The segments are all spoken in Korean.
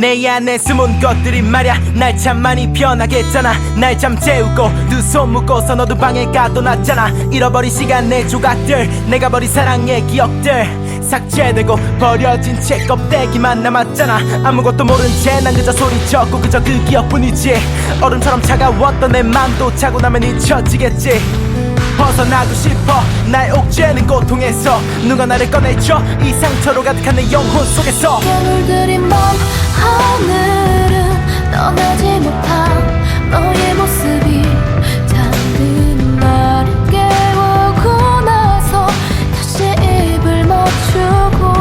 내 안에 숨은 것들이 말야 날 참 많이 변하게 했잖아. 날 잠재우고 두 손 묶고서 너도 방에 가둬놨잖아. 잃어버린 시간 내 조각들, 내가 버린 사랑의 기억들 삭제되고 버려진 채 껍데기만 남았잖아. 아무것도 모른 채 난 그저 소리쳤고 그저 그 기억뿐이지. 얼음처럼 차가웠던 내 맘도 차고 나면 잊혀지겠지. 벗어나고 싶어 날 옥죄는 고통에서 누가 나를 꺼내줘 이 상처로 가득한 내 영혼 속에서. 물들인 밤 하늘은 떠나지 못한 너의 모습이 잠든 나를 깨우고 나서 다시 입을 맞추고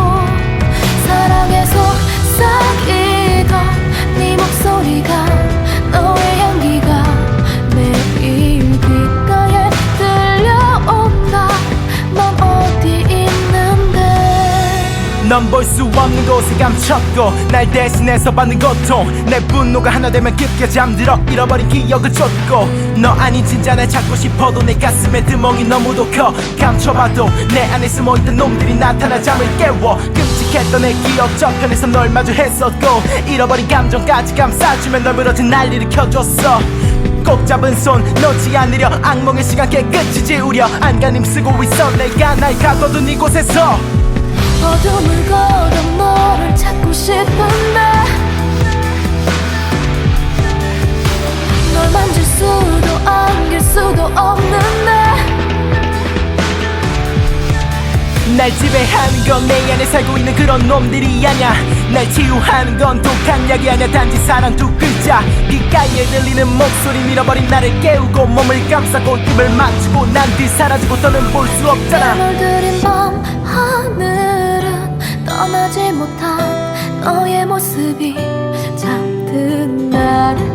사랑에 속삭이던 네 목소리가 너의 향기가 매일 귓가에 들려온다. 넌 어디 있는데. 넌 볼 수 없는 곳에 감췄고 날 대신해서 받는 고통. 내 분노가 하나 되면 깊게 잠들어 잃어버린 기억을 쫓고. 너 아닌 진짜 날 찾고 싶어도 내 가슴에 드멍이 너무도 커. 감춰봐도 내 안에 숨어있던 놈들이 나타나 잠을 깨워. 끔찍했던 내 기억 저편에서 널 마주했었고 잃어버린 감정까지 감싸주며 널 부러진 날 일으켜줬어. 꼭 잡은 손 놓지 않으려 악몽의 시간 깨끗이 지우려 안간힘 쓰고 있어 내가 날 가둬둔 이곳에서. 어둠을 걸어 너를 찾고 싶은데 널 만질 수도 안길 수도 없는데. 날 지배하는 건 내 안에 살고 있는 그런 놈들이 아냐. 날 치유하는 건 독한 약이 아냐. 단지 사랑 두 글자. 귓가에 들리는 목소리 밀어버린 나를 깨우고 몸을 감싸고 입을 맞추고 난 뒤 사라지고 더는 볼 수 없잖아. 물들인 밤 하늘은 떠나지 못한 너의 모습이 잠든 나를